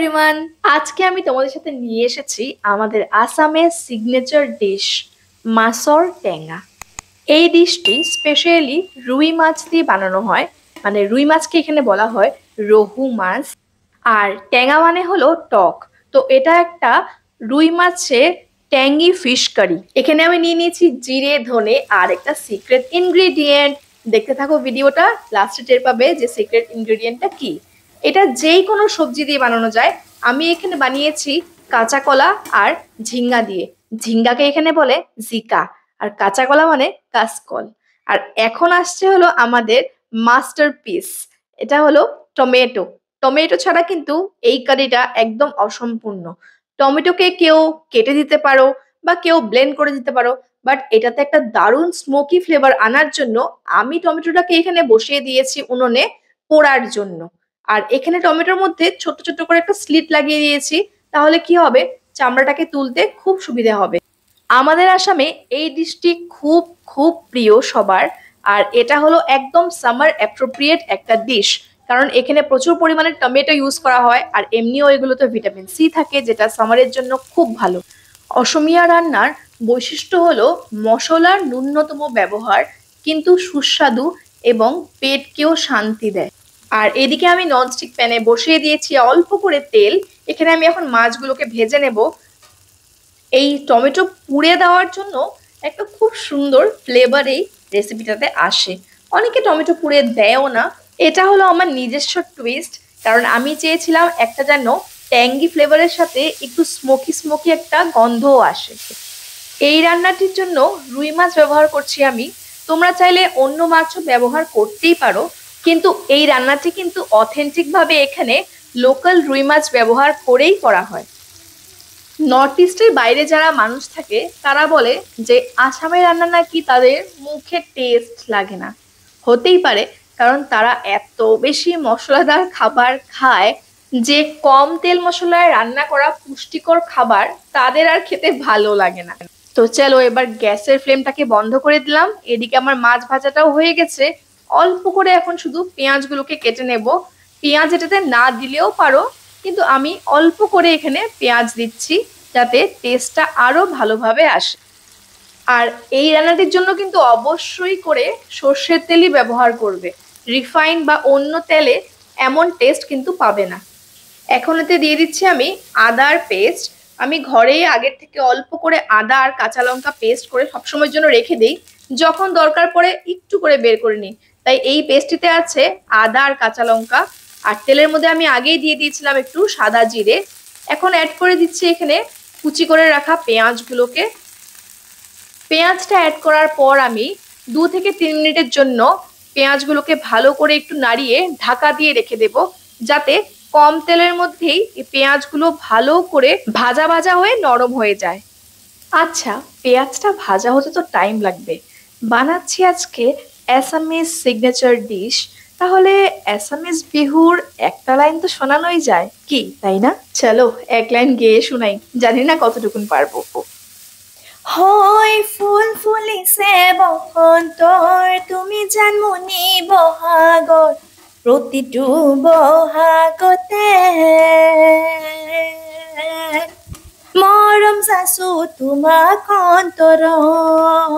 Everyone, আজকে আমি তোমাদের সাথে নিয়ে এসেছি আমাদের আসামের সিগনেচার ডিশ মাছর টেঙা। এই ডিশটি স্পেশালি রুই মাছ দিয়ে বানানো হয়। মানে রুই মাছকে এখানে বলা হয় রহু মাছ। আর টেঙা মানে হলো টক। তো এটা একটা রুই মাছের ট্যাঙ্গি ফিশ কারি। এখানে আমি নিয়ে নিয়েছি জিরে, ধনে আর একটা সিক্রেট ইনগ্রেডিয়েন্ট। দেখতে থাকো ভিডিওটা, লাস্টে টের পাবে যে সিক্রেট ইনগ্রেডিয়েন্টটা কি। এটা যেই কোনো সবজি দিয়ে বানানো যায়। আমি এখানে বানিয়েছি কাঁচা কলা আর ঝিঙ্গা দিয়ে। ঝিঙ্গাকে এখানে বলে জিকা, আর কাঁচা কলা মানে কাঁচকল। আর এখন আসছে হলো আমাদের মাস্টারপিস, এটা হলো টমেটো। টমেটো ছাড়া কিন্তু এই কারিটা একদম অসম্পূর্ণ। টমেটোকে কেউ কেটে দিতে পারো বা কেউ ব্লেন্ড করে দিতে পারো, বাট এটাতে একটা দারুণ স্মোকি ফ্লেভার আনার জন্য আমি টমেটোটাকে এখানে বসিয়ে দিয়েছি উনুনে পোড়ার জন্য। আর এখানে টমেটোর মধ্যে ছোট ছোট করে একটা স্লিট লাগিয়ে দিয়েছি, তাহলে কি হবে, চামড়াটাকে তুলতে খুব সুবিধা হবে। আমাদের আসামে এই ডিশটি খুব খুব প্রিয় সবার। আর এটা হলো একদম সামার অ্যাপ্রোপ্রিয়েট একটা ডিশ, কারণ এখানে প্রচুর পরিমাণে টমেটো ইউজ করা হয়। আর এমনিও এগুলোতে ভিটামিন সি থাকে, যেটা সামারের জন্য খুব ভালো। অসমীয়া রান্নার বৈশিষ্ট্য হলো মশলার ন্যূনতম ব্যবহার, কিন্তু সুস্বাদু এবং পেটকেও শান্তি দেয়। আর এদিকে আমি ননস্টিক প্যানে বসিয়ে দিয়েছি অল্প করে তেল। এখানে আমি এখন মাছগুলোকে ভেজে নেব। এই টমেটো পুড়ে দেওয়ার জন্য একটা খুব সুন্দর ফ্লেভার এই রেসিপিটাতে আসে। অনেকে টমেটো পুড়ে দেয়ও না, এটা হলো আমার নিজস্ব টুইস্ট। কারণ আমি চেয়েছিলাম একটা যেন ট্যাঙ্গি ফ্লেভারের সাথে একটু স্মোকি স্মোকি একটা গন্ধও আসে। এই রান্নাটির জন্য রুই মাছ ব্যবহার করছি আমি। তোমরা চাইলে অন্য মাছও ব্যবহার করতেই পারো, কিন্তু এই রান্নাটি কিন্তু অথেন্টিক ভাবে এখানে লোকাল রুই মাছ ব্যবহার করেই করা হয়। নর্থ ইস্টের বাইরে যারা মানুষ থাকে তারা বলে যে আসামের রান্না নাকি তাদের মুখে টেস্ট লাগে না। হতেই পারে, কারণ তারা এত বেশি মশলাদার খাবার খায় যে কম তেল মশলায় রান্না করা পুষ্টিকর খাবার তাদের আর খেতে ভালো লাগে না। তো চলো এবার গ্যাসের ফ্লেমটাকে বন্ধ করে দিলাম। এদিকে আমার মাছ ভাজাটাও হয়ে গেছে। অল্প করে এখন শুধু পেঁয়াজগুলোকে কেটে নেব। পেঁয়াজ এটাতে না দিলেও পারো, কিন্তু আমি অল্প করে এখানে পেঁয়াজ দিচ্ছি যাতে টেস্টটা আরো ভালোভাবে আসে। আর এই রান্নাটির জন্য কিন্তু অবশ্যই করে সর্ষের তেলই ব্যবহার করবে। রিফাইন বা অন্য তেলে এমন টেস্ট কিন্তু পাবে না। এখন এতে দিয়ে দিচ্ছি আমি আদার পেস্ট। আমি ঘরেই আগের থেকে অল্প করে আদা আর কাঁচা লঙ্কা পেস্ট করে সবসময়ের জন্য রেখে দিই, যখন দরকার পড়ে একটু করে বের করে নিই। তাই এই পেস্টটিতে আছে আদা আর কাঁচা লঙ্কা। আর তেলের মধ্যে আমি আগেই দিয়ে দিয়েছিলাম একটু সাদা জিরে। এখন অ্যাড করে দিচ্ছি এখানে কুচি করে রাখা পেঁয়াজগুলোকে। পেঁয়াজটা অ্যাড করার পর আমি 2 থেকে 3 মিনিটের জন্য পেঁয়াজগুলোকে ভালো করে একটু নাড়িয়ে ঢাকা দিয়ে রেখে দেব, যাতে কম তেলের মধ্যেই এই পেঁয়াজগুলো ভালো করে ভাজা ভাজা হয়ে নরম হয়ে যায়। আচ্ছা, পেঁয়াজটা ভাজা হতে তো টাইম লাগবে। বানাচ্ছি আজকে অ্যাসামিজ সিগনেচার ডিশ, তাহলে অ্যাসামিজ বিহুর একটা লাইন তো শোনানোই যায়, কি তাই না? চলো এক লাইন গেয়ে শোনাই, জানি না কতটুকুন পারবো। হয় ফুল ফুলিছে বসন্তৰ, তুমি জানমণি বহাগৰ, প্ৰতিটো বহাগতে মৰম চাচো তোমাক অন্তৰত।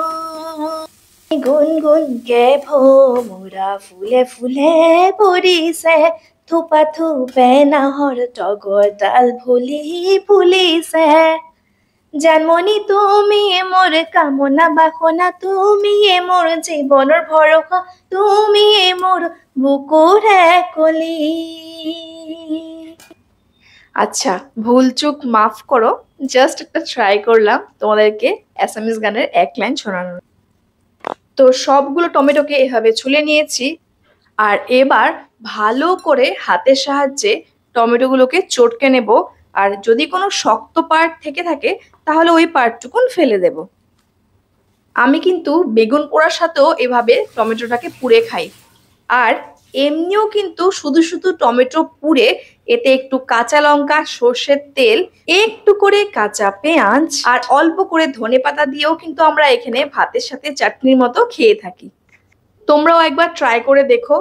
গুণ গুণকে ভোমোৰা ফুলে ফুলে পৰিছে, থোপা থোপে নাহৰ তগৰ ডাল ফুলি ফুলিছে। জানমণি তুমি মোৰ কামনা বাসনা, তুমি মোৰ জীৱনৰ ভৰসা, তুমি মোৰ বুকুৰে কলি। আচ্ছা, ভুল চুক মাফ করো, জাস্ট একটা ট্রাই করলাম তোমাদেরকে অ্যাসামিজ গানের এক লাইন শোনানোর। তো সবগুলো টমেটোকে এভাবে ছুলে নিয়েছি। আর এবার ভালো করে হাতের সাহায্যে টমেটোগুলোকে চটকে নেব। আর যদি কোনো শক্ত পার্ট থেকে থাকে তাহলে ওই পার্টটুকুন ফেলে দেব। আমি কিন্তু বেগুন পোড়ার সাথেও এভাবে টমেটোটাকে পুড়ে খাই। আর এমনিও কিন্তু শুধু শুধু টমেটো পুড়ে এতে একটু কাঁচা লঙ্কা, সর্ষের তেল, একটু করে কাঁচা পেঁয়াজ আর অল্প করে ধনেপাতা দিয়েও কিন্তু আমরা এখানে ভাতের সাথে চাটনির মতো খেয়ে থাকি। তোমরাও একবার ট্রাই করে দেখো,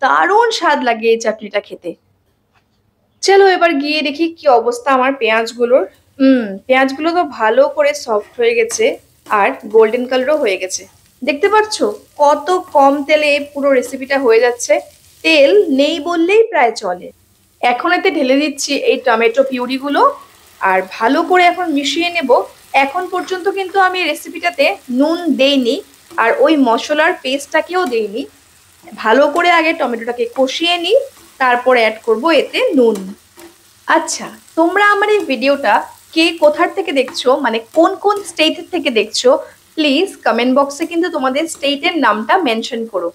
দারুণ স্বাদ লাগে এই চাটনিটা খেতে। চলো এবার গিয়ে দেখি কি অবস্থা আমার পেঁয়াজগুলোর। পেঁয়াজগুলো তো ভালো করে সফট হয়ে গেছে আর গোল্ডেন কালারও হয়ে গেছে। দেখতে পাচ্ছো কত কম তেলে এই পুরো রেসিপিটা হয়ে যাচ্ছে। তেল নেই বললেই প্রায় চলে। এখন এতে ঢেলে দিচ্ছি এই টমেটো পিউরিগুলো আর ভালো করে এখন মিশিয়ে নেব। এখন পর্যন্ত কিন্তু আমি রেসিপিটাতে নুন দেইনি আর ওই মশলার পেস্টটাকেও দেইনি। ভালো করে আগে টমেটোটাকে কষিয়ে নিই, তারপরে অ্যাড করব এতে নুন। আচ্ছা, তোমরা আমার এই ভিডিওটা কে কোথার থেকে দেখছো, মানে কোন কোন স্টেটের থেকে দেখছো, প্লিজ কমেন্ট বক্সে কিন্তু তোমাদের স্টেটের নামটা মেনশন করো।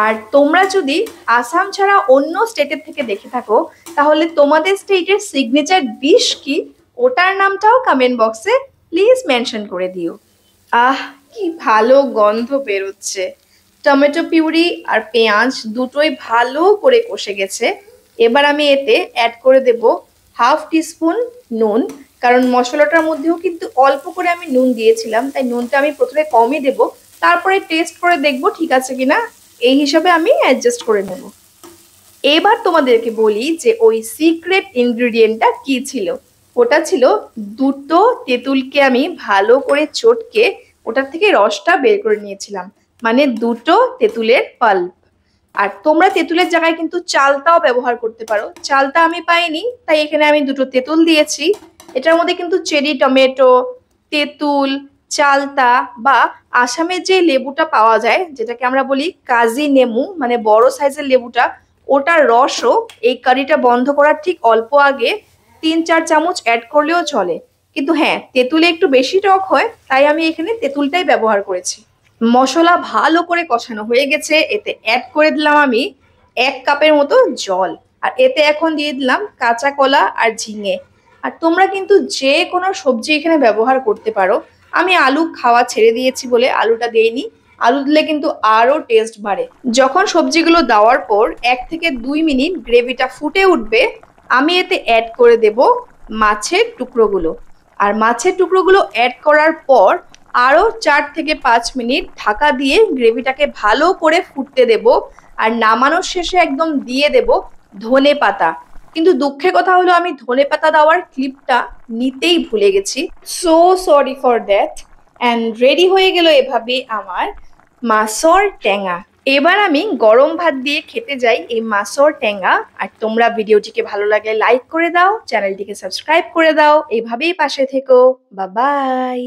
আর তোমরা যদি আসাম ছাড়া অন্য স্টেটের থেকে দেখে থাকো, তাহলে তোমাদের স্টেটের সিগনেচার ডিশ কি ওটার নামটাও কমেন্ট বক্সে প্লিজ মেনশন করে দিও। আহ, কি ভালো গন্ধ বেরোচ্ছে। টমেটো পিউরি আর পেঁয়াজ দুটোই ভালো করে কষে গেছে। এবার আমি এতে অ্যাড করে দেব হাফ টিস্পুন নুন, কারণ মশলাটার মধ্যেও কিন্তু অল্প করে আমি নুন দিয়েছিলাম, তাই নুনটা আমি প্রথমে কমই দেব, তারপরে টেস্ট করে দেখব ঠিক আছে কিনা, এই হিসাবে আমি অ্যাডজাস্ট করে নেব। এবার তোমাদেরকে বলি যে ওই সিক্রেট ইনগ্রিডিয়েন্টটা কি ছিল। ওটা ছিল দুটো তেঁতুলকে আমি ভালো করে চটকে ওটার থেকে রসটা বের করে নিয়েছিলাম, মানে দুটো তেঁতুলের পাল্প। আর তোমরা তেঁতুলের জায়গায় কিন্তু চালতাও ব্যবহার করতে পারো, চালতা আমি পাইনি তাই এখানে আমি দুটো তেঁতুল দিয়েছি। এটার মধ্যে কিন্তু চেরি টমেটো, তেঁতুল, চালতা বা আসামের যে লেবুটা পাওয়া যায় যেটাকে আমরা বলি কাজি নেমু, মানে বড় সাইজের লেবুটা, ওটার রসও এই কারিটা বন্ধ করার ঠিক অল্প আগে 3-4 চামচ অ্যাড করলেও চলে। কিন্তু হ্যাঁ, তেঁতুলে একটু বেশি টক হয় তাই আমি এখানে তেঁতুলটাই ব্যবহার করেছি। মশলা ভালো করে কষানো হয়ে গেছে, এতে অ্যাড করে দিলাম আমি 1 কাপের মতো জল। আর এতে এখন দিয়ে দিলাম কাঁচা কলা আর ঝিঙে। আর তোমরা কিন্তু যে কোনো সবজি এখানে ব্যবহার করতে পারো। আমি আলু খাওয়া ছেড়ে দিয়েছি বলে আলুটা দেইনি, আলু দিলে কিন্তু আরো টেস্ট বাড়ে। যখন সবজিগুলো দেওয়ার পর 1 থেকে 2 মিনিট গ্রেভিটা ফুটে উঠবে, আমি এতে অ্যাড করে দেব মাছের টুকরোগুলো। আর মাছের টুকরোগুলো অ্যাড করার পর আরো 4 থেকে 5 মিনিট ঢাকা দিয়ে গ্রেভিটাকে ভালো করে ফুটতে দেব। আর নামানোর শেষে একদম দিয়ে দেব ধনে পাতা। কিন্তু দুঃখের কথা হলো আমি ধনে পাতা দেওয়ার ক্লিপটা নিতেই ভুলে গেছি, so sorry for that. And ready হয়ে গেল এভাবে আমার মাছর টেঙা। এবার আমি গরম ভাত দিয়ে খেতে যাই এই মাছর টেঙা। আর তোমরা ভিডিওটিকে ভালো লাগলে লাইক করে দাও, চ্যানেলটিকে সাবস্ক্রাইব করে দাও, এইভাবেই পাশে থেকো। Bye bye.